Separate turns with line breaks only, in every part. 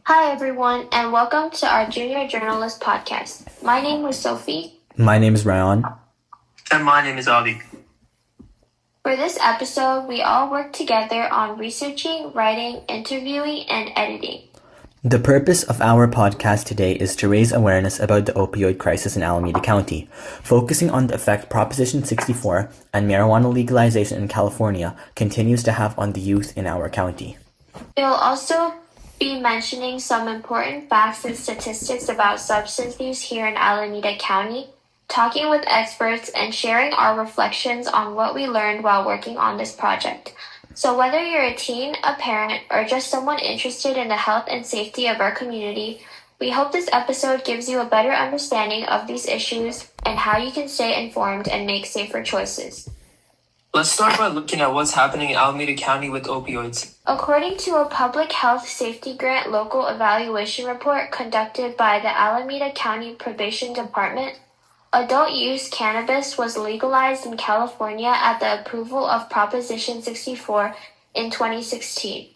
Hi, everyone, and welcome to our Junior Journalist podcast. My name is Sophie.
My name is Raiyan.
And my name is Abhiy.
For this episode, we all work together on researching, writing, interviewing, and editing.
The purpose of our podcast today is to raise awareness about the opioid crisis in Alameda County, focusing on the effect Proposition 64 and marijuana legalization in California continues to have on the youth in our county.
We'll also be mentioning some important facts and statistics about substance use here in Alameda County, talking with experts, and sharing our reflections on what we learned while working on this project. So whether you're a teen, a parent, or just someone interested in the health and safety of our community, we hope this episode gives you a better understanding of these issues and how you can stay informed and make safer choices.
Let's start by looking at what's happening in Alameda County with opioids.
According to a Public Health Safety Grant local evaluation report conducted by the Alameda County Probation Department, adult use cannabis was legalized in California at the approval of Proposition 64 in 2016.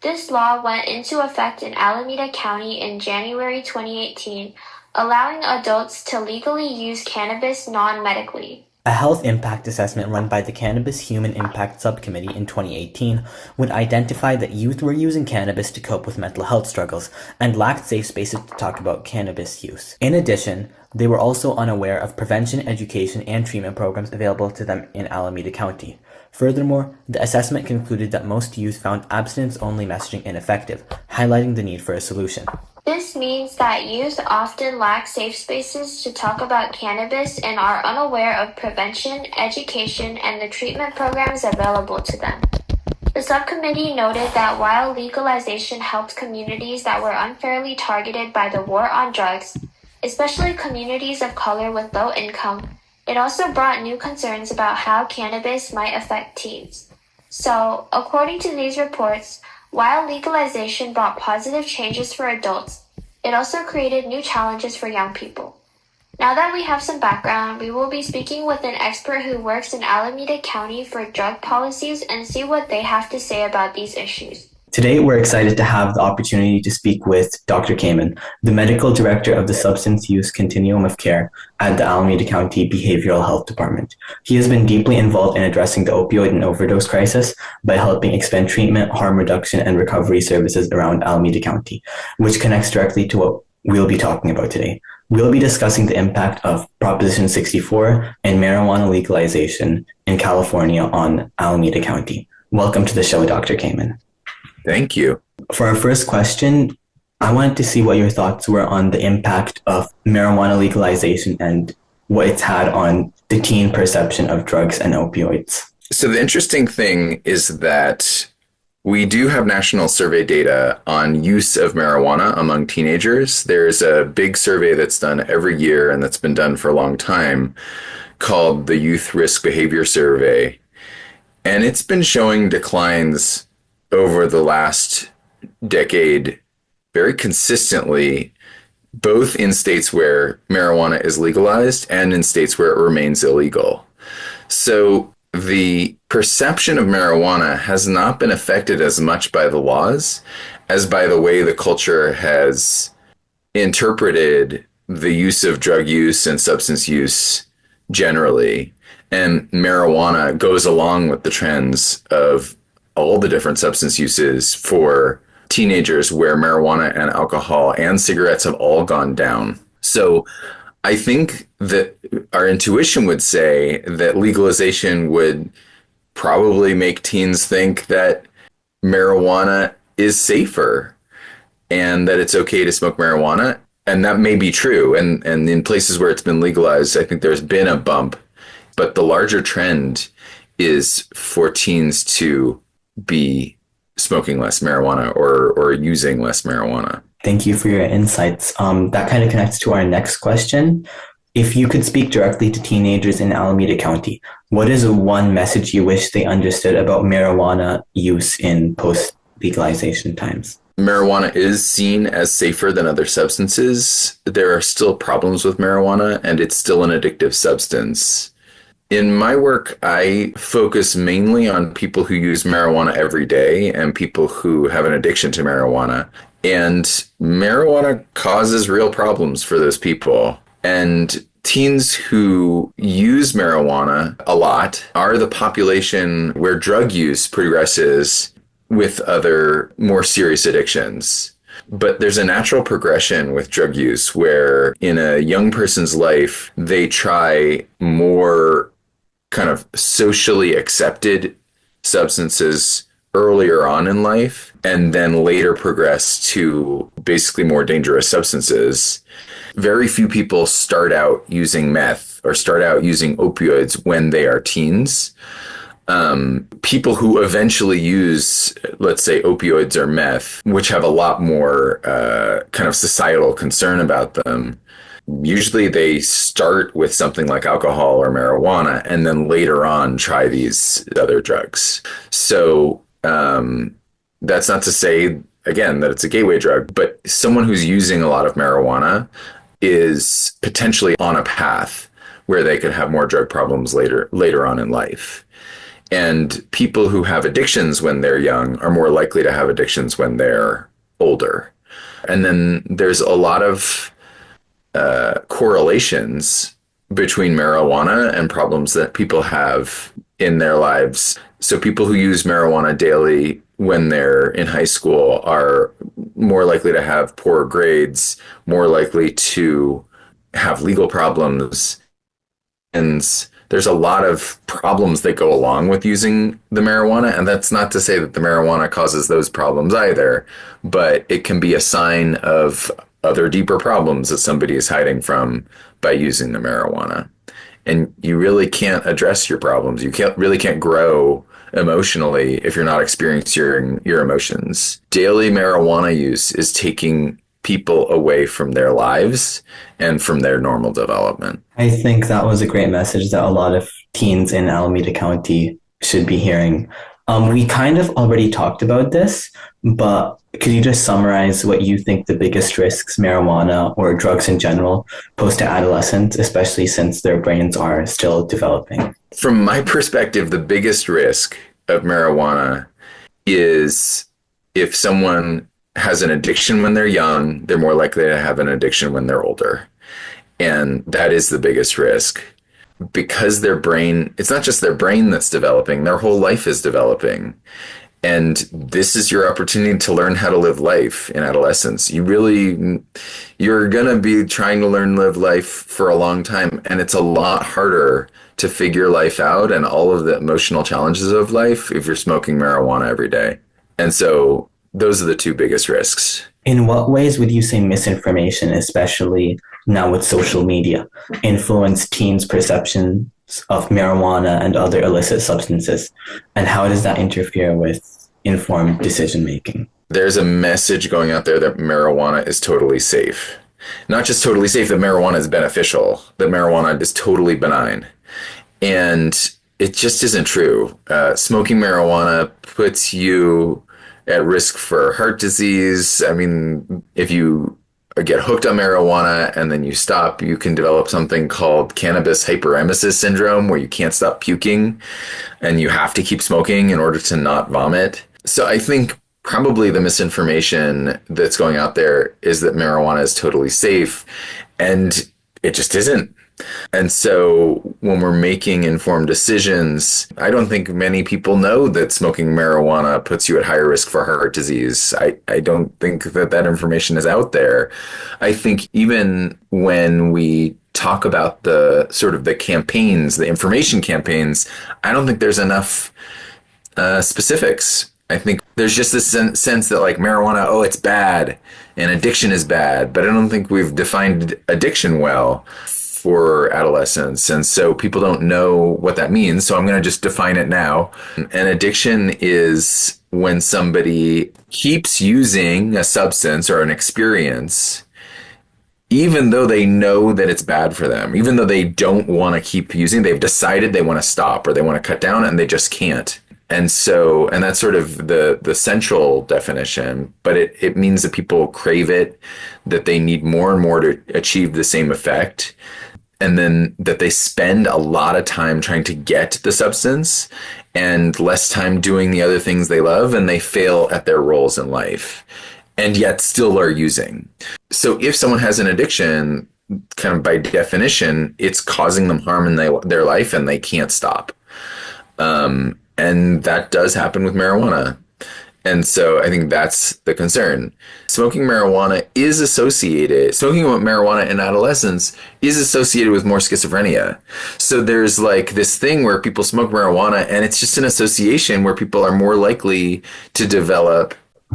This law went into effect in Alameda County in January 2018, allowing adults to legally use cannabis non-medically.
A health impact assessment run by the Cannabis Human Impact Subcommittee in 2018 would identify that youth were using cannabis to cope with mental health struggles and lacked safe spaces to talk about cannabis use. In addition, they were also unaware of prevention, education, and treatment programs available to them in Alameda County. Furthermore, the assessment concluded that most youth found abstinence-only messaging ineffective, highlighting the need for a solution.
This means that youth often lack safe spaces to talk about cannabis and are unaware of prevention, education, and the treatment programs available to them. The subcommittee noted that while legalization helped communities that were unfairly targeted by the war on drugs, especially communities of color with low income, it also brought new concerns about how cannabis might affect teens. So, according to these reports, while legalization brought positive changes for adults, it also created new challenges for young people. Now that we have some background, we will be speaking with an expert who works in Alameda County for drug policies and see what they have to say about these issues.
Today, we're excited to have the opportunity to speak with Dr. Kamen, the Medical Director of the Substance Use Continuum of Care at the Alameda County Behavioral Health Department. He has been deeply involved in addressing the opioid and overdose crisis by helping expand treatment, harm reduction, and recovery services around Alameda County, which connects directly to what we'll be talking about today. We'll be discussing the impact of Proposition 64 and marijuana legalization in California on Alameda County. Welcome to the show, Dr. Kamen.
Thank you.
For our first question, I wanted to see what your thoughts were on the impact of marijuana legalization and what it's had on the teen perception of drugs and opioids.
So the interesting thing is that we do have national survey data on use of marijuana among teenagers. There's a big survey that's done every year and that's been done for a long time called the Youth Risk Behavior Survey. And it's been showing declines over the last decade very consistently, both in states where marijuana is legalized and in states where it remains illegal. So the perception of marijuana has not been affected as much by the laws as by the way the culture has interpreted the use of drug use and substance use generally. And marijuana goes along with the trends of all the different substance uses for teenagers where marijuana and alcohol and cigarettes have all gone down. So I think that our intuition would say that legalization would probably make teens think that marijuana is safer and that it's okay to smoke marijuana. And that may be true. And in places where it's been legalized, I think there's been a bump. But the larger trend is for teens to be smoking less marijuana or using less marijuana.
Thank you for your insights. That kind of connects to our next question. If you could speak directly to teenagers in Alameda County, what is one message you wish they understood about marijuana use in post-legalization times?
Marijuana is seen as safer than other substances. There are still problems with marijuana, and it's still an addictive substance. In my work, I focus mainly on people who use marijuana every day and people who have an addiction to marijuana. And marijuana causes real problems for those people. And teens who use marijuana a lot are the population where drug use progresses with other more serious addictions. But there's a natural progression with drug use where in a young person's life, they try more kind of socially accepted substances earlier on in life and then later progress to basically more dangerous substances. Very few people start out using meth or start out using opioids when they are teens. People who eventually use, let's say, opioids or meth, which have a lot more kind of societal concern about them, usually they start with something like alcohol or marijuana and then later on try these other drugs. So that's not to say, again, that it's a gateway drug, but someone who's using a lot of marijuana is potentially on a path where they could have more drug problems later on in life. And people who have addictions when they're young are more likely to have addictions when they're older. And then there's a lot of correlations between marijuana and problems that people have in their lives. So people who use marijuana daily when they're in high school are more likely to have poor grades, more likely to have legal problems. And there's a lot of problems that go along with using the marijuana. And that's not to say that the marijuana causes those problems either, but it can be a sign of other deeper problems that somebody is hiding from by using the marijuana. And you really can't address your problems. You really can't grow emotionally if you're not experiencing your emotions. Daily marijuana use is taking people away from their lives and from their normal development.
I think that was a great message that a lot of teens in Alameda County should be hearing. We kind of already talked about this, but could you just summarize what you think the biggest risks marijuana or drugs in general pose to adolescents, especially since their brains are still developing?
From my perspective, the biggest risk of marijuana is if someone has an addiction when they're young, they're more likely to have an addiction when they're older. And that is the biggest risk because their brain, it's not just their brain that's developing, their whole life is developing. And this is your opportunity to learn how to live life in adolescence. You're going to be trying to live life for a long time. And it's a lot harder to figure life out and all of the emotional challenges of life if you're smoking marijuana every day. And so those are the two biggest risks.
In what ways would you say misinformation, especially now with social media, influence teens' perceptions of marijuana and other illicit substances? And how does that interfere with informed decision making?
There's a message going out there that marijuana is totally safe. Not just totally safe, that marijuana is beneficial, that marijuana is totally benign. And it just isn't true. Smoking marijuana puts you at risk for heart disease. I mean, if you get hooked on marijuana and then you stop, you can develop something called cannabis hyperemesis syndrome, where you can't stop puking and you have to keep smoking in order to not vomit. So I think probably the misinformation that's going out there is that marijuana is totally safe, and it just isn't. And so when we're making informed decisions, I don't think many people know that smoking marijuana puts you at higher risk for heart disease. I don't think that information is out there. I think even when we talk about the sort of the campaigns, the information campaigns, I don't think there's enough specifics. I think there's just this sense that like marijuana, oh, it's bad and addiction is bad, but I don't think we've defined addiction well for adolescents. And so people don't know what that means. So I'm going to just define it now. An addiction is when somebody keeps using a substance or an experience, even though they know that it's bad for them, even though they don't want to keep using, they've decided they want to stop or they want to cut down and they just can't. And so, and that's sort of the central definition, but it means that people crave it, that they need more and more to achieve the same effect, and then that they spend a lot of time trying to get the substance and less time doing the other things they love, and they fail at their roles in life. and yet still are using. So if someone has an addiction, kind of by definition, it's causing them harm in their life and they can't stop. And that does happen with marijuana. And so I think that's the concern. Smoking marijuana in adolescence is associated with more schizophrenia. So there's like this thing where people smoke marijuana and it's just an association where people are more likely to develop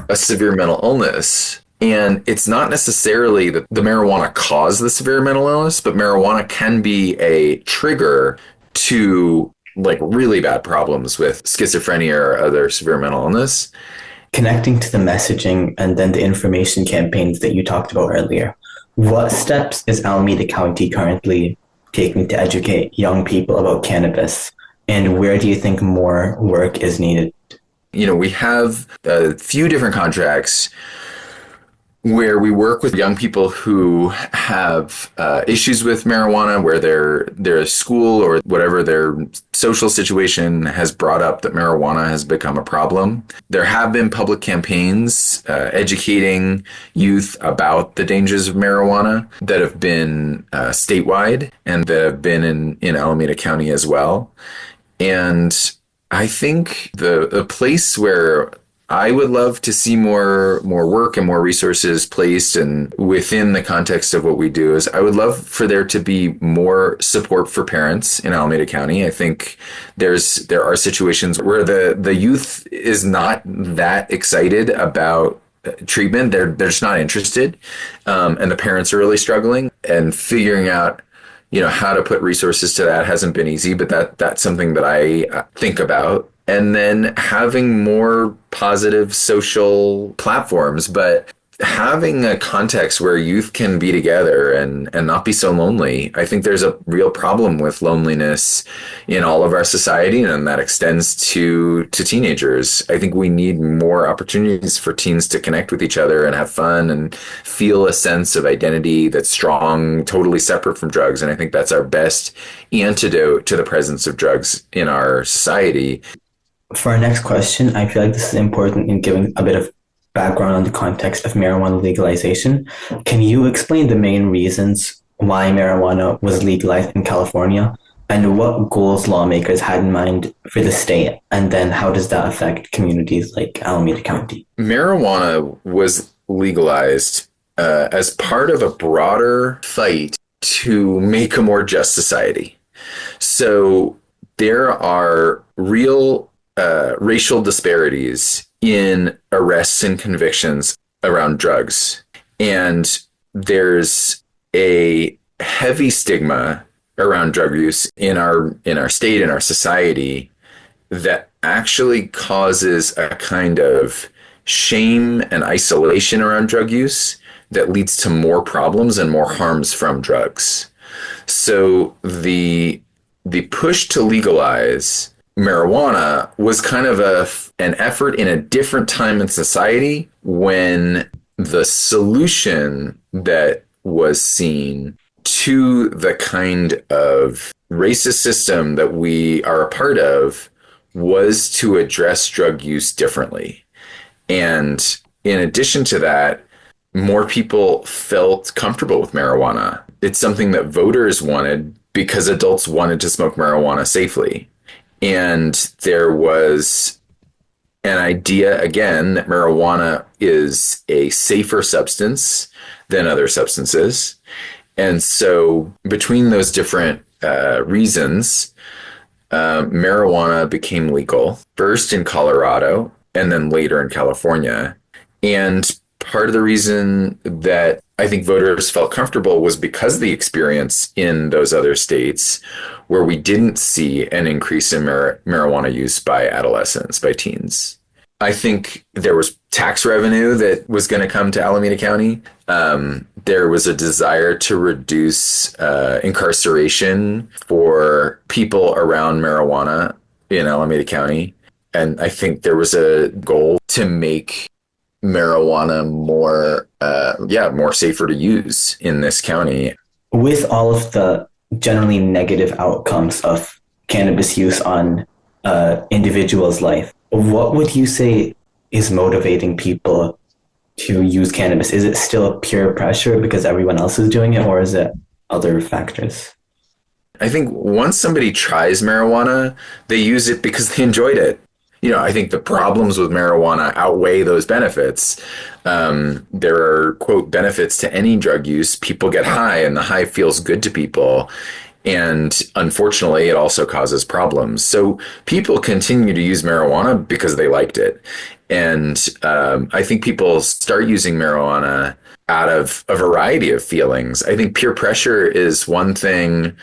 a severe mental illness. And it's not necessarily that the marijuana caused the severe mental illness, but marijuana can be a trigger to like really bad problems with schizophrenia or other severe mental illness.
Connecting to the messaging and then the information campaigns that you talked about earlier, what steps is Alameda County currently taking to educate young people about cannabis? And where do you think more work is needed?
We have a few different contracts where we work with young people who have issues with marijuana, where their school or whatever their social situation has brought up that marijuana has become a problem. There have been public campaigns educating youth about the dangers of marijuana that have been statewide and that have been in Alameda County as well. And I think the place where I would love to see more work and more resources placed and within the context of what we do is I would love for there to be more support for parents in Alameda County. I think there are situations where the youth is not that excited about treatment. They're just not interested. And the parents are really struggling and figuring out how to put resources to that hasn't been easy, but that's something that I think about. And then having more positive social platforms, but having a context where youth can be together and not be so lonely. I think there's a real problem with loneliness in all of our society, and that extends to teenagers. I think we need more opportunities for teens to connect with each other and have fun and feel a sense of identity that's strong, totally separate from drugs. And I think that's our best antidote to the presence of drugs in our society.
For our next question, I feel like this is important in giving a bit of background on the context of marijuana legalization. Can you explain the main reasons why marijuana was legalized in California and what goals lawmakers had in mind for the state? And then how does that affect communities like Alameda County?
Marijuana was legalized as part of a broader fight to make a more just society. So there are real racial disparities in arrests and convictions around drugs. And there's a heavy stigma around drug use in our state, in our society, that actually causes a kind of shame and isolation around drug use that leads to more problems and more harms from drugs. So the push to legalize marijuana was kind of an effort in a different time in society when the solution that was seen to the kind of racist system that we are a part of was to address drug use differently. And in addition to that, more people felt comfortable with marijuana. It's something that voters wanted because adults wanted to smoke marijuana safely. And there was an idea, again, that marijuana is a safer substance than other substances. And so between those different reasons, marijuana became legal, first in Colorado and then later in California. And part of the reason that I think voters felt comfortable was because of the experience in those other states where we didn't see an increase in marijuana use by adolescents, by teens. I think there was tax revenue that was going to come to Alameda County. There was a desire to reduce incarceration for people around marijuana in Alameda County. And I think there was a goal to make marijuana more safer to use in this county.
With all of the generally negative outcomes of cannabis use on individuals' life, what would you say is motivating people to use cannabis? Is it still peer pressure because everyone else is doing it, or is it other factors?
I think once somebody tries marijuana, they use it because they enjoyed it. I think the problems with marijuana outweigh those benefits. There are, quote, benefits to any drug use. People get high, and the high feels good to people. And unfortunately, it also causes problems. So people continue to use marijuana because they liked it. And I think people start using marijuana out of a variety of feelings. I think peer pressure is one thing.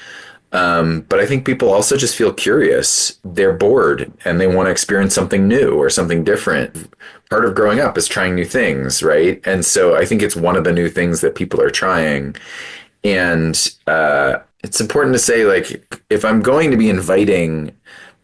But I think people also just feel curious. They're bored and they want to experience something new or something different. Part of growing up is trying new things, right? And so I think it's one of the new things that people are trying. And it's important to say, like, if I'm going to be inviting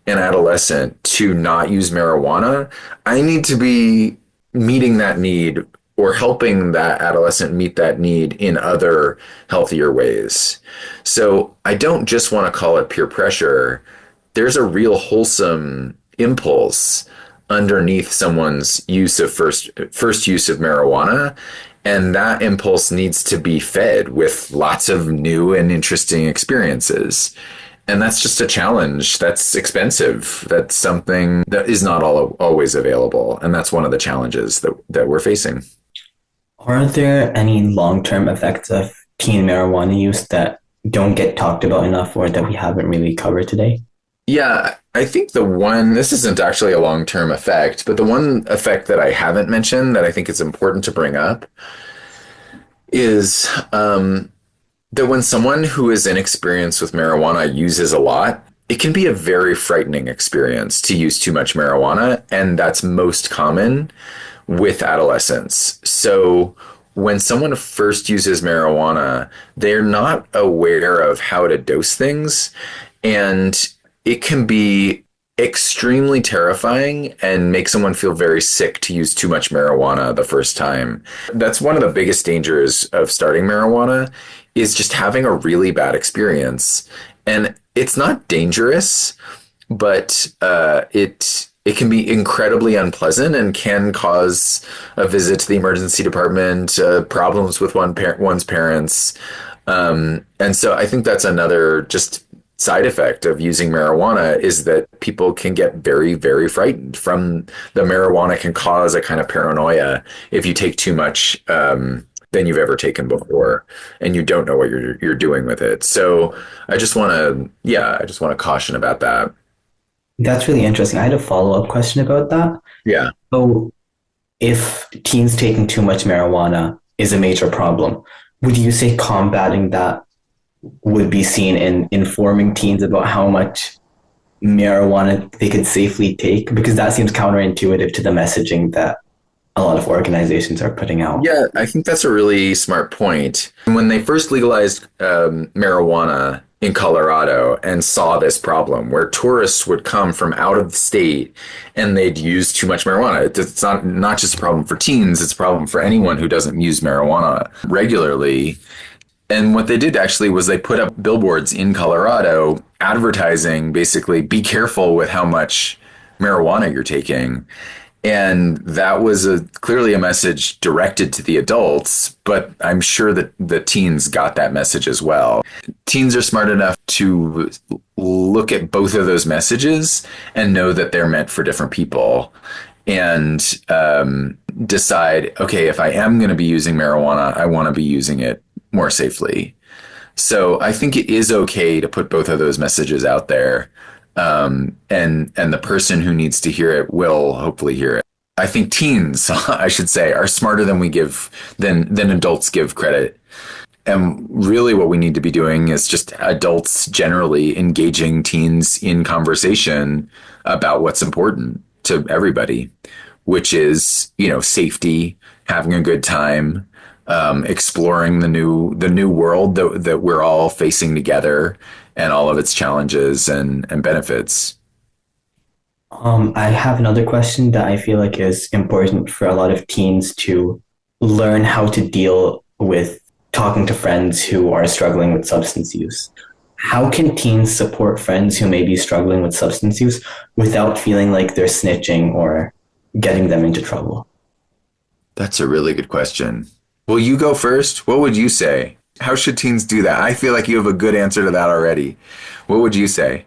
an adolescent to not use marijuana, I need to be meeting that need or helping that adolescent meet that need in other healthier ways. So I don't just want to call it peer pressure. There's a real wholesome impulse underneath someone's use of first use of marijuana. And that impulse needs to be fed with lots of new and interesting experiences. And that's just a challenge. That's expensive. That's something that is not always available. And that's one of the challenges that we're facing.
Are there any long-term effects of teen marijuana use that don't get talked about enough or that we haven't really covered today?
Yeah, I think this isn't actually a long-term effect, but the one effect that I haven't mentioned that I think is important to bring up is that when someone who is inexperienced with marijuana uses a lot, it can be a very frightening experience to use too much marijuana, and that's most common with adolescents. So when someone first uses marijuana, they're not aware of how to dose things, and it can be extremely terrifying and make someone feel very sick to use too much marijuana the first time. That's one of the biggest dangers of starting marijuana, is just having a really bad experience. And it's not dangerous, but it can be incredibly unpleasant and can cause a visit to the emergency department, problems with one's parents. And so I think that's another just side effect of using marijuana, is that people can get very, very frightened from the marijuana. Can cause a kind of paranoia if you take too much than you've ever taken before, and you don't know what you're doing with it. So I just want to caution about that.
That's really interesting. I had a follow-up question about that.
Yeah.
So if teens taking too much marijuana is a major problem, would you say combating that would be seen in informing teens about how much marijuana they could safely take? Because that seems counterintuitive to the messaging that a lot of organizations are putting out.
Yeah, I think that's a really smart point. When they first legalized marijuana in Colorado and saw this problem where tourists would come from out of the state and they'd use too much marijuana. It's not just a problem for teens, it's a problem for anyone who doesn't use marijuana regularly. And what they did actually was they put up billboards in Colorado advertising, basically, be careful with how much marijuana you're taking. And that was clearly a message directed to the adults, but I'm sure that the teens got that message as well. Teens are smart enough to look at both of those messages and know that they're meant for different people, and decide, okay, if I am going to be using marijuana, I want to be using it more safely. So I think it is okay to put both of those messages out there. And the person who needs to hear it will hopefully hear it. I think teens, I should say, are smarter than adults give credit. And really what we need to be doing is just adults generally engaging teens in conversation about what's important to everybody, which is, safety, having a good time, exploring the new world that we're all facing together, and all of its challenges and benefits.
I have another question that I feel like is important for a lot of teens to learn how to deal with talking to friends who are struggling with substance use. How can teens support friends who may be struggling with substance use without feeling like they're snitching or getting them into trouble?
That's a really good question. Will you go first? What would you say? How should teens do that? I feel like you have a good answer to that already. What would you say?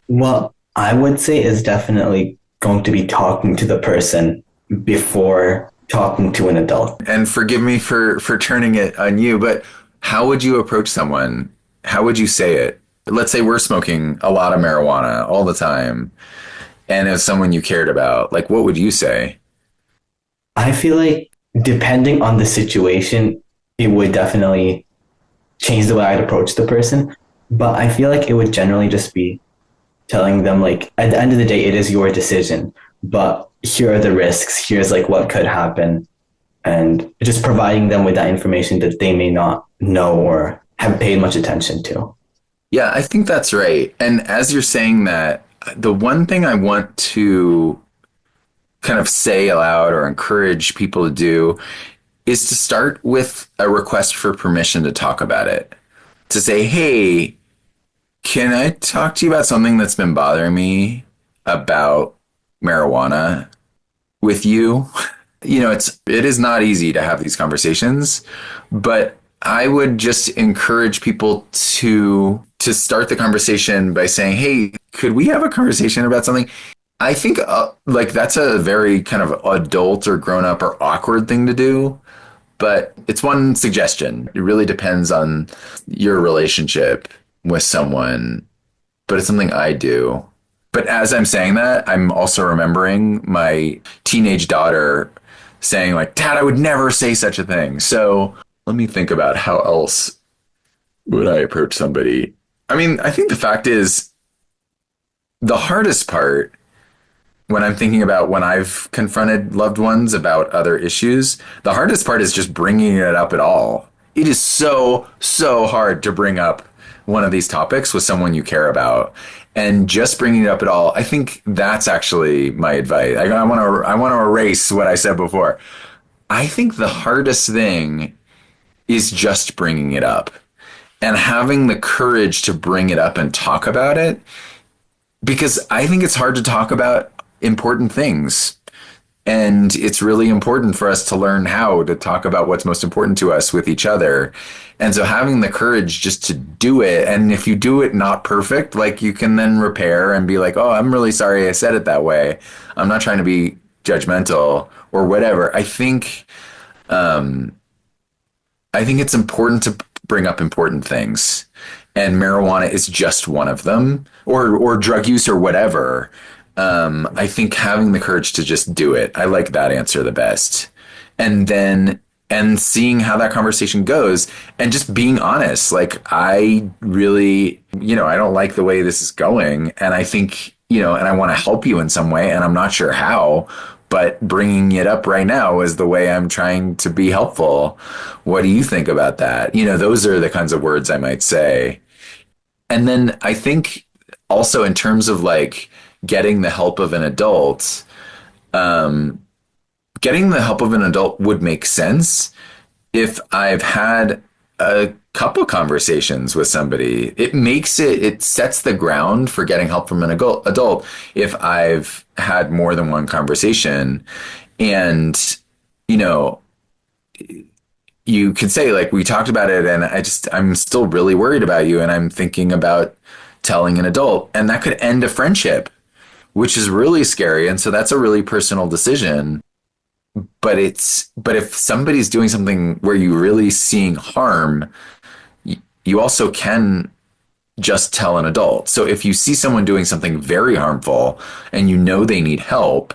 Well, I would say is definitely going to be talking to the person before talking to an adult.
And forgive me for turning it on you, but how would you approach someone? How would you say it? Let's say we're smoking a lot of marijuana all the time, and it's someone you cared about. Like, what would you say?
I feel like depending on the situation, it would definitely change the way I'd approach the person. But I feel like it would generally just be telling them like at the end of the day, it is your decision, but here are the risks. Here's like what could happen, and just providing them with that information that they may not know or have paid much attention to.
Yeah, I think that's right. And as you're saying that, the one thing I want to kind of say aloud or encourage people to do is to start with a request for permission to talk about it. To say, hey, can I talk to you about something that's been bothering me about marijuana with you? You know, it is not easy to have these conversations, but I would just encourage people to start the conversation by saying, "Hey, could we have a conversation about something?" I think like that's a very kind of adult or grown up or awkward thing to do, but it's one suggestion. It really depends on your relationship with someone, but it's something I do. But as I'm saying that, I'm also remembering my teenage daughter saying like, "Dad, I would never say such a thing." So let me think about how else would I approach somebody. I mean, I think the fact is the hardest part when I'm thinking about when I've confronted loved ones about other issues, the hardest part is just bringing it up at all. It is so, so hard to bring up one of these topics with someone you care about. And just bringing it up at all, I think that's actually my advice. I want to erase what I said before. I think the hardest thing is just bringing it up and having the courage to bring it up and talk about it, because I think it's hard to talk about important things. And it's really important for us to learn how to talk about what's most important to us with each other. And so having the courage just to do it. And if you do it not perfect, like you can then repair and be like, oh, I'm really sorry I said it that way. I'm not trying to be judgmental or whatever. I think it's important to bring up important things. And marijuana is just one of them, or drug use or whatever. I think having the courage to just do it, I like that answer the best. And seeing how that conversation goes and just being honest. Like, I really, I don't like the way this is going. And I think, and I want to help you in some way, and I'm not sure how, but bringing it up right now is the way I'm trying to be helpful. What do you think about that? Those are the kinds of words I might say. And then I think also in terms of like getting the help of an adult, getting the help of an adult would make sense if I've had a couple conversations with somebody. It sets the ground for getting help from an adult if I've had more than one conversation. And, you could say like, we talked about it and I'm still really worried about you and I'm thinking about telling an adult, and that could end a friendship, which is really scary. And so that's a really personal decision. But if somebody's doing something where you're really seeing harm, you also can just tell an adult. So if you see someone doing something very harmful and they need help,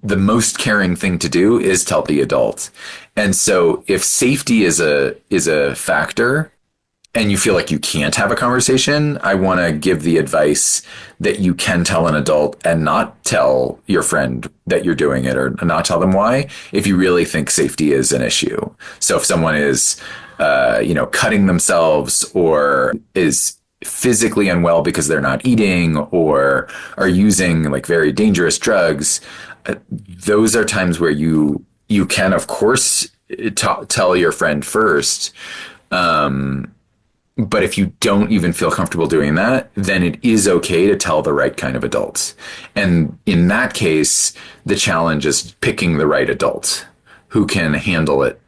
the most caring thing to do is tell the adult. And so if safety is a factor and you feel like you can't have a conversation, I want to give the advice that you can tell an adult and not tell your friend that you're doing it, or not tell them why, if you really think safety is an issue. So if someone is, cutting themselves or is physically unwell because they're not eating or are using like very dangerous drugs, those are times where you can, of course, tell your friend first. But if you don't even feel comfortable doing that, then it is okay to tell the right kind of adults. And in that case, the challenge is picking the right adult who can handle it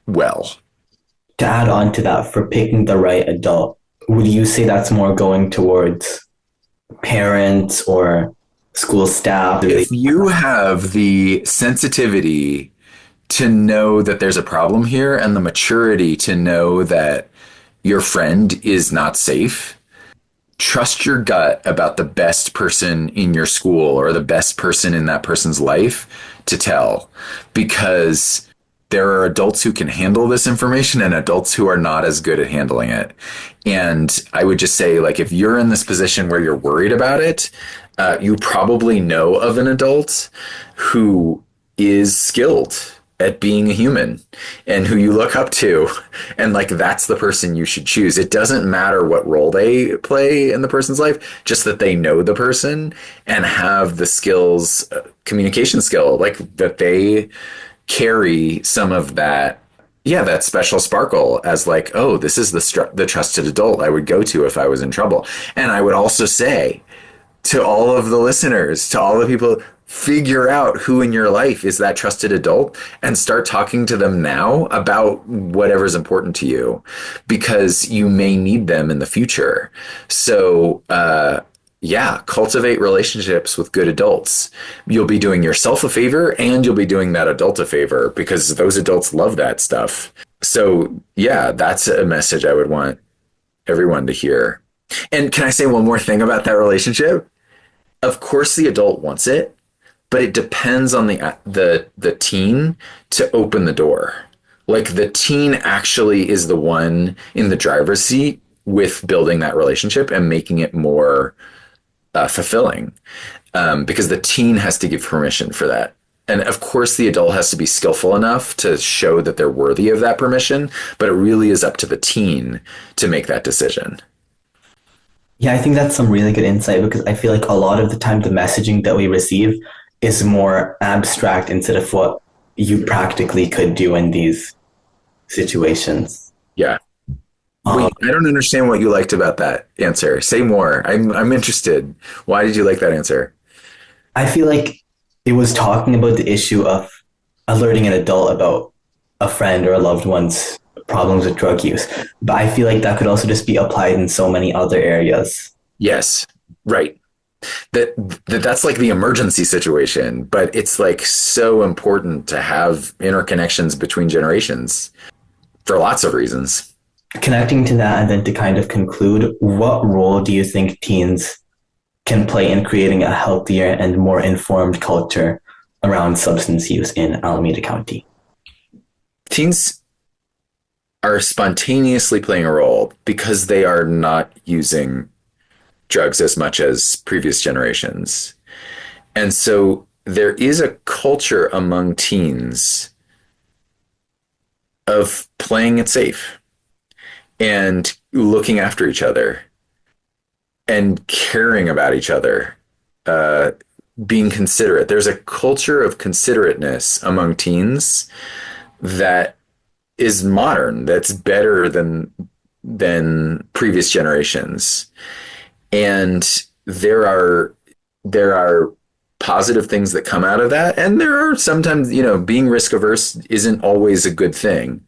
well.
To add on to that, for picking the right adult, would you say that's more going towards parents or school staff?
If you have the sensitivity to know that there's a problem here and the maturity to know that your friend is not safe, trust your gut about the best person in your school or the best person in that person's life to tell, because there are adults who can handle this information and adults who are not as good at handling it. And I would just say, like, if you're in this position where you're worried about it, you probably know of an adult who is skilled at being a human and who you look up to. And like, that's the person you should choose. It doesn't matter what role they play in the person's life, just that they know the person and have the skills, communication skill, like that they carry some of that. Yeah, that special sparkle as like, oh, this is the trusted adult I would go to if I was in trouble. And I would also say to all of the listeners, to all the people, figure out who in your life is that trusted adult and start talking to them now about whatever's important to you, because you may need them in the future. So, yeah, cultivate relationships with good adults. You'll be doing yourself a favor and you'll be doing that adult a favor, because those adults love that stuff. So, yeah, that's a message I would want everyone to hear. And can I say one more thing about that relationship? Of course, the adult wants it, but it depends on the teen to open the door. Like, the teen actually is the one in the driver's seat with building that relationship and making it more fulfilling, because the teen has to give permission for that. And of course, the adult has to be skillful enough to show that they're worthy of that permission, but it really is up to the teen to make that decision.
Yeah, I think that's some really good insight, because I feel like a lot of the time the messaging that we receive is more abstract instead of what you practically could do in these situations.
Yeah. Wait, I don't understand what you liked about that answer. Say more. I'm interested. Why did you like that answer?
I feel like it was talking about the issue of alerting an adult about a friend or a loved one's problems with drug use. But I feel like that could also just be applied in so many other areas.
Yes, right. That's like the emergency situation, but it's like so important to have interconnections between generations for lots of reasons.
Connecting to that, and then to kind of conclude, what role do you think teens can play in creating a healthier and more informed culture around substance use in Alameda County?
Teens are spontaneously playing a role because they are not using drugs as much as previous generations. And so there is a culture among teens of playing it safe and looking after each other and caring about each other, being considerate. There's a culture of considerateness among teens that is modern, that's better than previous generations. And there are positive things that come out of that. And there are sometimes, being risk averse isn't always a good thing.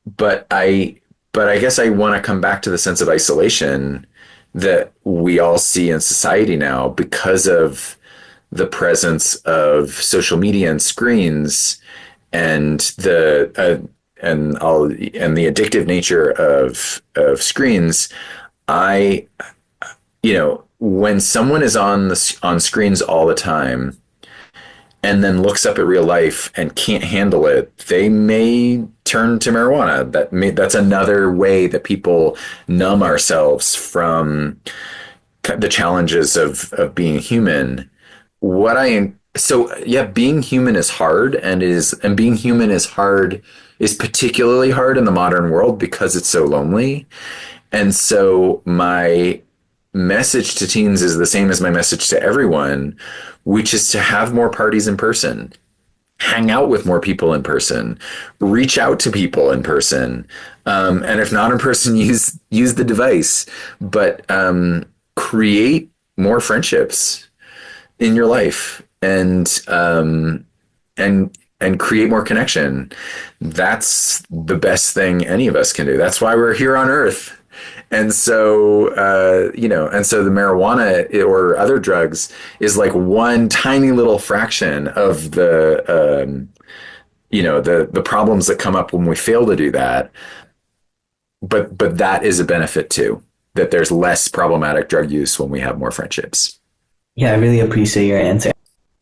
But I guess I want to come back to the sense of isolation that we all see in society now because of the presence of social media and screens and the addictive nature of screens. When someone is on screens all the time and then looks up at real life and can't handle it, they may turn to marijuana. That's another way that people numb ourselves from the challenges of being human. Being human is hard, and being human is particularly hard in the modern world because it's so lonely. And so my message to teens is the same as my message to everyone, which is to have more parties in person, hang out with more people in person, reach out to people in person, and if not in person, use the device, but create more friendships in your life and create more connection. That's the best thing any of us can do. That's why we're here on Earth. And so, and so the marijuana or other drugs is like one tiny little fraction of the problems that come up when we fail to do that. But that is a benefit too, that there's less problematic drug use when we have more friendships.
Yeah, I really appreciate your answer.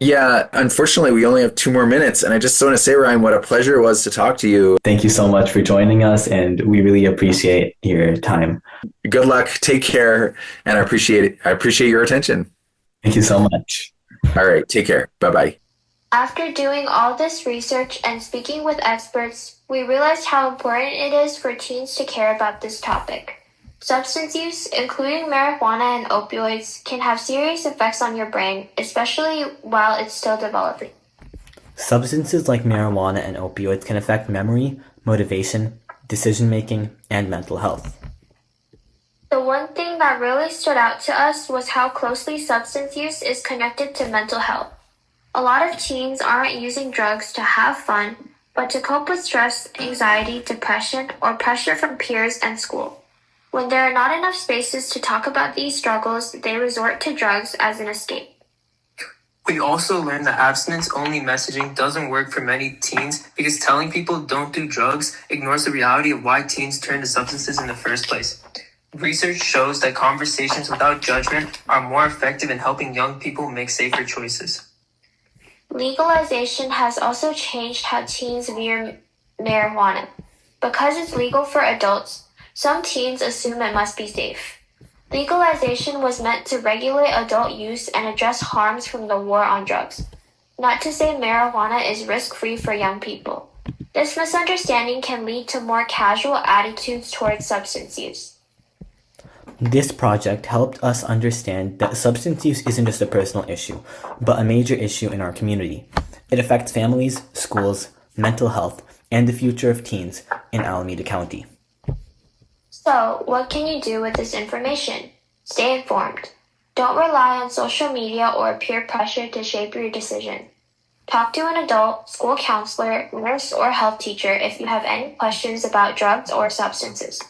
Yeah, unfortunately, we only have 2 more minutes. And I just want to say, Ryan, what a pleasure it was to talk to you.
Thank you so much for joining us, and we really appreciate your time.
Good luck. Take care. And I appreciate it. I appreciate your attention.
Thank you so much.
All right. Take care. Bye-bye.
After doing all this research and speaking with experts, we realized how important it is for teens to care about this topic. Substance use, including marijuana and opioids, can have serious effects on your brain, especially while it's still developing.
Substances like marijuana and opioids can affect memory, motivation, decision-making, and mental health.
The one thing that really stood out to us was how closely substance use is connected to mental health. A lot of teens aren't using drugs to have fun, but to cope with stress, anxiety, depression, or pressure from peers and school. When there are not enough spaces to talk about these struggles, they resort to drugs as an escape.
We also learned that abstinence-only messaging doesn't work for many teens because telling people don't do drugs ignores the reality of why teens turn to substances in the first place. Research shows that conversations without judgment are more effective in helping young people make safer choices.
Legalization has also changed how teens view marijuana. Because it's legal for adults, some teens assume it must be safe. Legalization was meant to regulate adult use and address harms from the war on drugs. Not to say marijuana is risk-free for young people. This misunderstanding can lead to more casual attitudes towards substance use.
This project helped us understand that substance use isn't just a personal issue, but a major issue in our community. It affects families, schools, mental health, and the future of teens in Alameda County.
So, what can you do with this information? Stay informed. Don't rely on social media or peer pressure to shape your decision. Talk to an adult, school counselor, nurse, or health teacher if you have any questions about drugs or substances.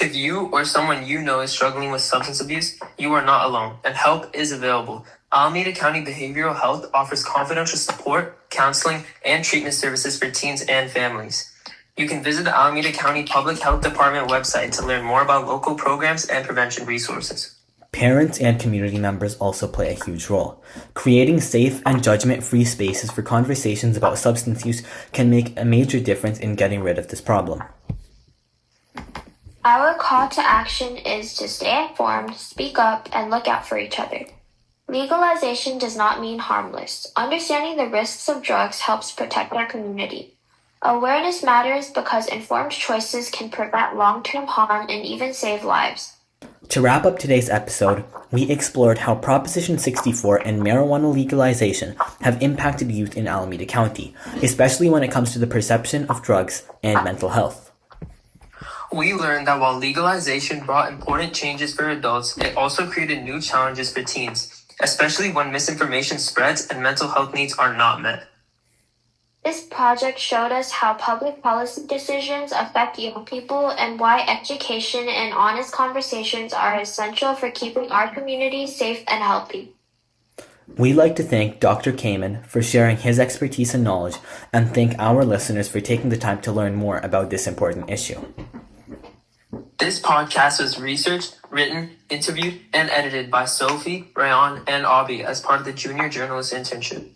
If you or someone you know is struggling with substance abuse, you are not alone, and help is available. Alameda County Behavioral Health offers confidential support, counseling, and treatment services for teens and families. You can visit the Alameda County Public Health Department website to learn more about local programs and prevention resources.
Parents and community members also play a huge role. Creating safe and judgment-free spaces for conversations about substance use can make a major difference in getting rid of this problem.
Our call to action is to stay informed, speak up, and look out for each other. Legalization does not mean harmless. Understanding the risks of drugs helps protect our community. Awareness matters because informed choices can prevent long-term harm and even save lives.
To wrap up today's episode, we explored how Proposition 64 and marijuana legalization have impacted youth in Alameda County, especially when it comes to the perception of drugs and mental health.
We learned that while legalization brought important changes for adults, it also created new challenges for teens, especially when misinformation spreads and mental health needs are not met.
This project showed us how public policy decisions affect young people and why education and honest conversations are essential for keeping our community safe and healthy.
We'd like to thank Dr. Kamen for sharing his expertise and knowledge, and thank our listeners for taking the time to learn more about this important issue.
This podcast was researched, written, interviewed, and edited by Sophie, Raiyan, and Abhiy as part of the Junior Journalist Internship.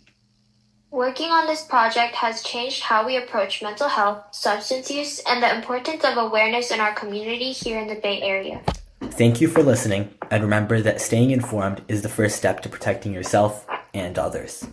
Working on this project has changed how we approach mental health, substance use, and the importance of awareness in our community here in the Bay Area.
Thank you for listening, and remember that staying informed is the first step to protecting yourself and others.